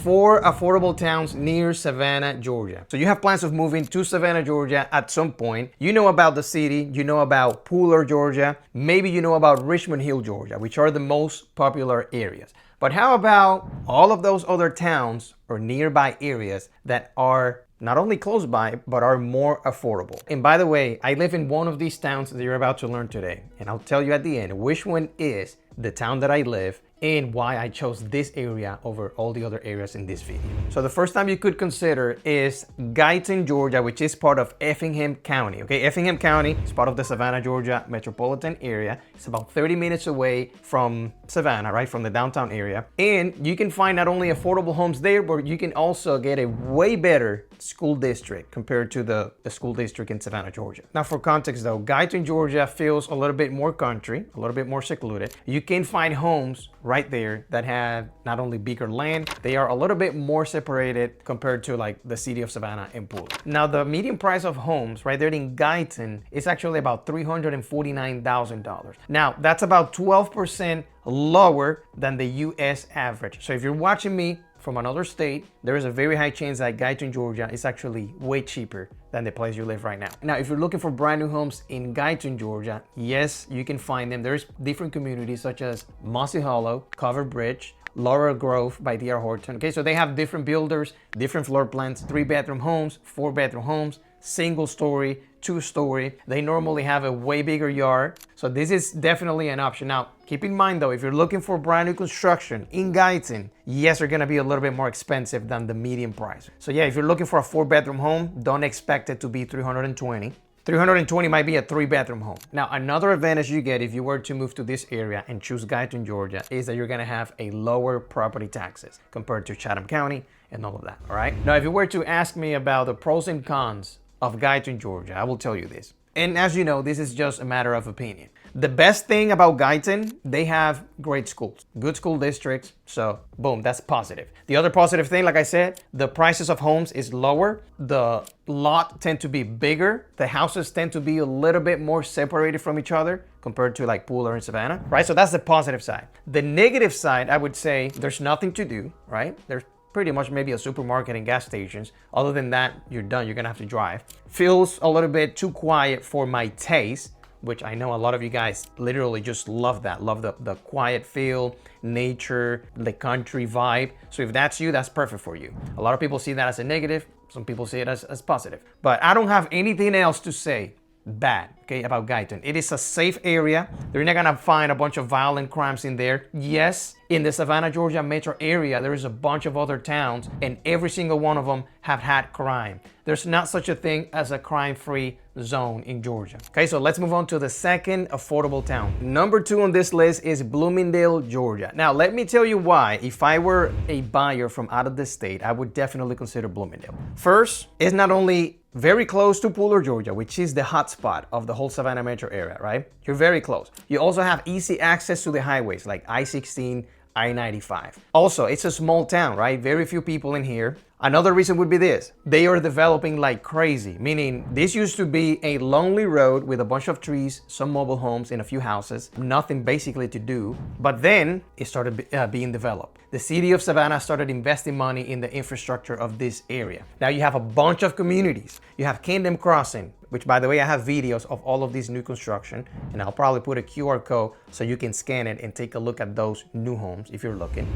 4 affordable towns near Savannah, Georgia. So you have plans of moving to Savannah, Georgia at some point. You know about the city, you know about Pooler, Georgia, maybe you know about Richmond Hill, Georgia, which are the most popular areas. But how about all of those other towns or nearby areas that are not only close by, but are more affordable? And by the way, I live in one of these towns that you're about to learn today. And I'll tell you at the end which one is the town that I live and why I chose this area over all the other areas in this video. So the first time you could consider is Guyton, Georgia, which is part of Effingham County. Okay, Effingham County is part of the Savannah, Georgia metropolitan area. It's about 30 minutes away from Savannah, right, from the downtown area. And you can find not only affordable homes there, but you can also get a way better school district compared to the school district in Savannah, Georgia. Now for context though, Guyton, Georgia feels a little bit more country, a little bit more secluded. You can find homes right there that have not only bigger land, they are a little bit more separated compared to like the city of Savannah and Pooler. Now the median price of homes right there in Guyton is actually about $349,000. Now that's about 12% lower than the US average. So if you're watching me from another state, there is a very high chance that Guyton, Georgia is actually way cheaper than the place you live right now. Now, if you're looking for brand new homes in Guyton, Georgia, yes, you can find them. There's different communities such as Mossy Hollow, Covered Bridge, Laurel Grove by D.R. Horton. Okay, so they have different builders, different floor plans, 3-bedroom homes, 4-bedroom homes, single story, 2-story. They normally have a way bigger yard. So this is definitely an option. Now, keep in mind though, if you're looking for brand new construction in Guyton, yes, they're gonna be a little bit more expensive than the median price. So yeah, if you're looking for a 4-bedroom home, don't expect it to be $320. $320 might be a 3-bedroom home. Now, another advantage you get if you were to move to this area and choose Guyton, Georgia, is that you're gonna have a lower property taxes compared to Chatham County and all of that, all right? Now, if you were to ask me about the pros and cons of Guyton, Georgia, I will tell you this. And as you know, this is just a matter of opinion. The best thing about Guyton, they have great schools, good school districts. So boom, that's positive. The other positive thing, like I said, the prices of homes is lower. The lot tend to be bigger. The houses tend to be a little bit more separated from each other compared to like Pooler and Savannah, right? So that's the positive side. The negative side, I would say there's nothing to do, right? There's pretty much maybe a supermarket and gas stations. Other than that, you're done. You're gonna have to drive. Feels a little bit too quiet for my taste, which I know a lot of you guys literally just love that. Love the quiet feel, nature, the country vibe. So if that's you, that's perfect for you. A lot of people see that as a negative. Some people see it as positive. But I don't have anything else to say bad, okay, about Guyton. It is a safe area. They're not gonna find a bunch of violent crimes in there. Yes, in the Savannah, Georgia metro area, there is a bunch of other towns and every single one of them have had crime. There's not such a thing as a crime-free zone in Georgia. Okay, so let's move on to the second affordable town. Number 2 on this list is Bloomingdale, Georgia. Now, let me tell you why. If I were a buyer from out of the state, I would definitely consider Bloomingdale. First, it's not only very close to Pooler, Georgia, which is the hotspot of the whole Savannah metro area, right? You're very close. You also have easy access to the highways like I-16, I-95. Also, it's a small town, right? Very few people in here. Another reason would be this. They are developing like crazy, meaning this used to be a lonely road with a bunch of trees, some mobile homes, and a few houses. Nothing basically to do. But then it started being developed. The city of Savannah started investing money in the infrastructure of this area. Now you have a bunch of communities. You have Kingdom Crossing, which by the way, I have videos of all of these new construction, and I'll probably put a QR code so you can scan it and take a look at those new homes if you're looking.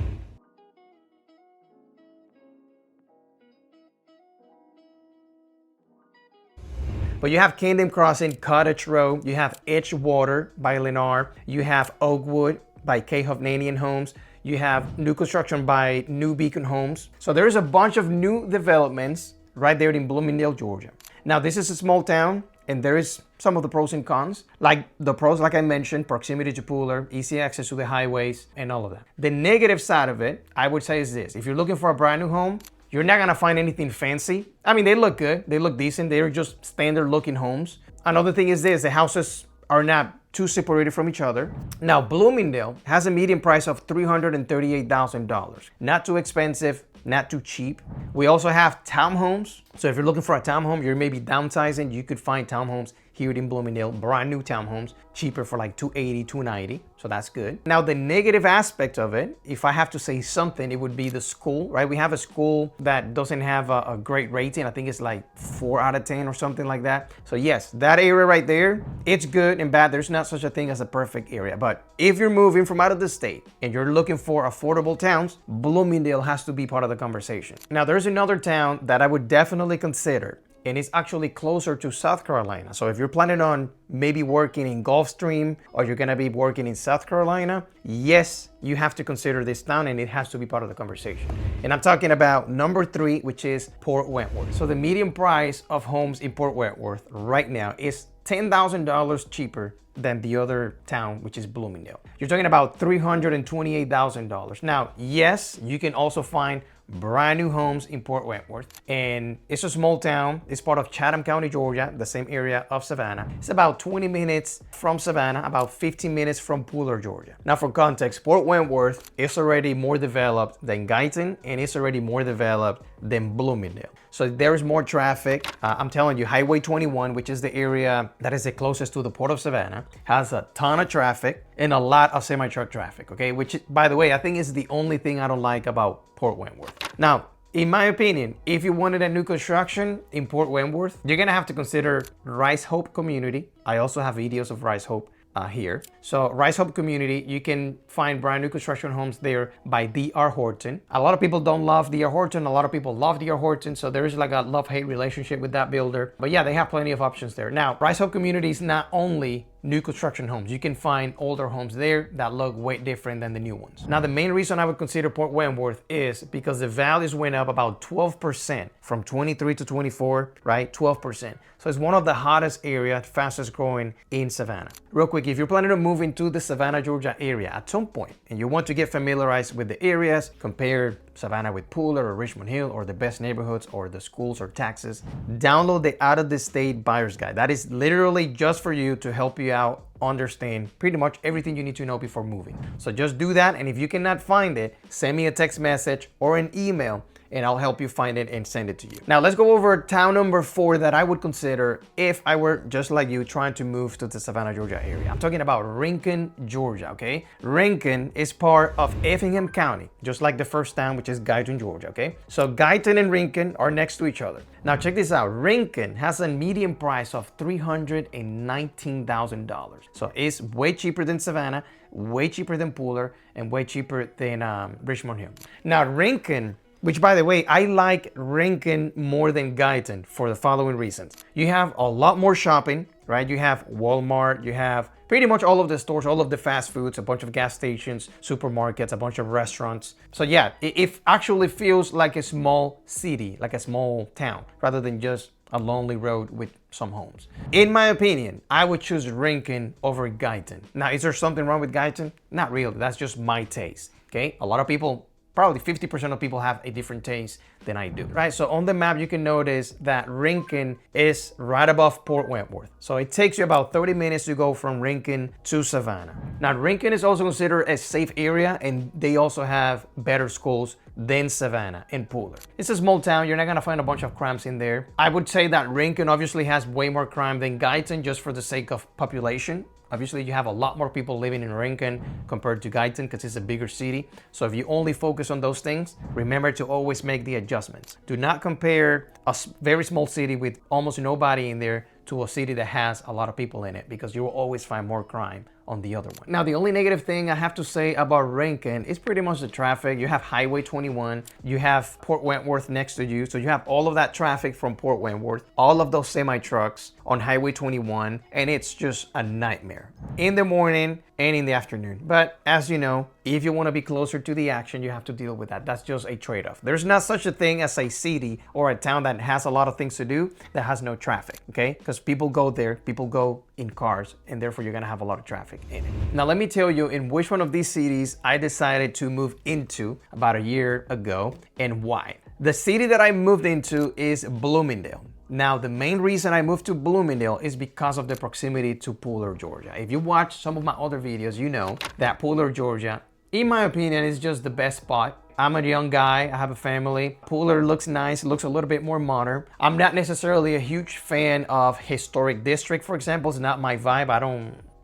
But you have Kingdom Crossing, Cottage Road, you have Edgewater by Lennar, you have Oakwood by K. Hovnanian Homes, you have new construction by New Beacon Homes. So there's a bunch of new developments right there in Bloomingdale, Georgia. Now this is a small town and there is some of the pros and cons. Like the pros, like I mentioned, proximity to Pooler, easy access to the highways and all of that. The negative side of it, I would say is this. If you're looking for a brand new home, you're not gonna find anything fancy. I mean, they look good, they look decent, they're just standard looking homes. Another thing is this, the houses are not too separated from each other. Now, Bloomingdale has a median price of $338,000. Not too expensive, not too cheap. We also have townhomes. So if you're looking for a townhome, you're maybe downsizing, you could find townhomes here in Bloomingdale, brand new townhomes, cheaper for like 280, 290. So that's good. Now the negative aspect of it, if I have to say something, it would be the school, right? We have a school that doesn't have a great rating. I think it's like 4 out of 10 or something like that. So yes, that area right there, it's good and bad. There's not such a thing as a perfect area. But if you're moving from out of the state and you're looking for affordable towns, Bloomingdale has to be part of the conversation. Now there's another town that I would definitely consider, and it's actually closer to South Carolina. So if you're planning on maybe working in Gulfstream or you're gonna be working in South Carolina, yes, you have to consider this town and it has to be part of the conversation. And I'm talking about number 3, which is Port Wentworth. So the median price of homes in Port Wentworth right now is $10,000 cheaper than the other town, which is Bloomingdale. You're talking about $328,000. Now, yes, you can also find brand new homes in Port Wentworth, and it's a small town. It's part of Chatham County, Georgia, the same area of Savannah. It's about 20 minutes from Savannah, about 15 minutes from Pooler, Georgia. Now for context, Port Wentworth is already more developed than Guyton, and it's already more developed than Bloomingdale. So there's more traffic. I'm telling you, Highway 21, which is the area that is the closest to the Port of Savannah, has a ton of traffic and a lot of semi-truck traffic, okay? Which, by the way, I think is the only thing I don't like about Port Wentworth. Now, in my opinion, if you wanted a new construction in Port Wentworth, you're gonna have to consider Rice Hope Community. I also have videos of Rice Hope here. So Rice Hope Community, you can find brand new construction homes there by D.R. Horton. A lot of people don't love D.R. Horton. A lot of people love D.R. Horton. So there is like a love-hate relationship with that builder. But yeah, they have plenty of options there. Now, Rice Hope Community is not only new construction homes. You can find older homes there that look way different than the new ones. Now, the main reason I would consider Port Wentworth is because the values went up about 12% from 23 to 24, right? 12%. So it's one of the hottest areas, fastest growing in Savannah. Real quick, if you're planning to move into the Savannah, Georgia area at some point, and you want to get familiarized with the areas, compare Savannah with Pooler or Richmond Hill or the best neighborhoods or the schools or taxes, download the Out of the State Buyer's Guide. That is literally just for you to help you out understand pretty much everything you need to know before moving. So just do that, and if you cannot find it, send me a text message or an email and I'll help you find it and send it to you. Now let's go over town number 4 that I would consider if I were just like you trying to move to the Savannah, Georgia area. I'm talking about Rincon, Georgia, okay? Rincon is part of Effingham County, just like the first town, which is Guyton, Georgia, okay? So Guyton and Rincon are next to each other. Now check this out. Rincon has a median price of $319,000. So it's way cheaper than Savannah, way cheaper than Pooler, and way cheaper than Richmond Hill. Now Rincon, which by the way, I like Rincon more than Guyton for the following reasons. You have a lot more shopping, right? You have Walmart, you have pretty much all of the stores, all of the fast foods, a bunch of gas stations, supermarkets, a bunch of restaurants. So yeah, it actually feels like a small city, like a small town, rather than just a lonely road with some homes. In my opinion, I would choose Rincon over Guyton. Now, is there something wrong with Guyton? Not really, that's just my taste, okay? A lot of people, probably 50% of people have a different taste than I do, right? So on the map, you can notice that Rincon is right above Port Wentworth. So it takes you about 30 minutes to go from Rincon to Savannah. Now, Rincon is also considered a safe area, and they also have better schools than Savannah and Pooler. It's a small town. You're not gonna find a bunch of crimes in there. I would say that Rincon obviously has way more crime than Guyton, just for the sake of population. Obviously, you have a lot more people living in Rincon compared to Guyton because it's a bigger city. So if you only focus on those things, remember to always make the adjustments. Do not compare a very small city with almost nobody in there to a city that has a lot of people in it, because you will always find more crime on the other one. Now, the only negative thing I have to say about Rincon is pretty much the traffic. You have Highway 21, you have Port Wentworth next to you. So you have all of that traffic from Port Wentworth, all of those semi-trucks on Highway 21, and it's just a nightmare in the morning and in the afternoon. But as you know, if you want to be closer to the action, you have to deal with that. That's just a trade-off. There's not such a thing as a city or a town that has a lot of things to do that has no traffic, okay? Because people go there, people go in cars, and therefore you're gonna have a lot of traffic in it. Now let me tell you in which one of these cities I decided to move into about a year ago and why. The city that I moved into is Bloomingdale. Now, the main reason I moved to Bloomingdale is because of the proximity to Pooler, Georgia. If you watch some of my other videos, you know that Pooler, Georgia, in my opinion, is just the best spot I'm a young guy, I have a family. Pooler looks nice, it looks a little bit more modern. I'm not necessarily a huge fan of historic district, for example. It's not my vibe.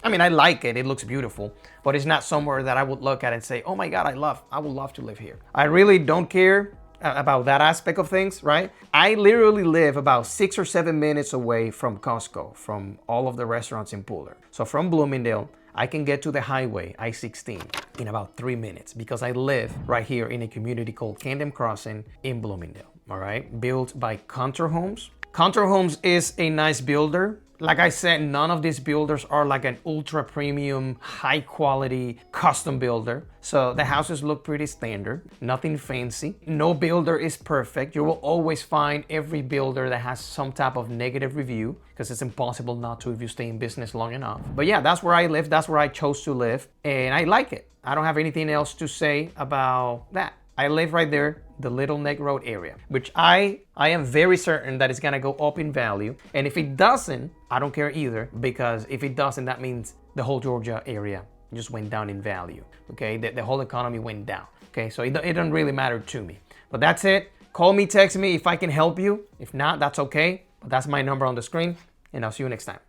I mean, I like it, it looks beautiful, but it's not somewhere that I would look at and say, oh my God, I would love to live here. I really don't care about that aspect of things, right? I literally live about 6 or 7 minutes away from Costco, from all of the restaurants in Pooler. So from Bloomingdale, I can get to the highway, I-16, in about 3 minutes because I live right here in a community called Camden Crossing in Bloomingdale, all right? Built by Contour Homes. Contour Homes is a nice builder. Like I said, none of these builders are like an ultra premium, high quality custom builder. So the houses look pretty standard, nothing fancy. No builder is perfect. You will always find every builder that has some type of negative review because it's impossible not to if you stay in business long enough. But yeah, that's where I live. That's where I chose to live and I like it. I don't have anything else to say about that. I live right there, the Little Neck Road area, which I am very certain that it's gonna go up in value. And if it doesn't, I don't care either, because if it doesn't, that means the whole Georgia area just went down in value, okay? The whole economy went down, okay? So it doesn't really matter to me. But that's it. Call me, text me if I can help you. If not, that's okay. But that's my number on the screen, and I'll see you next time.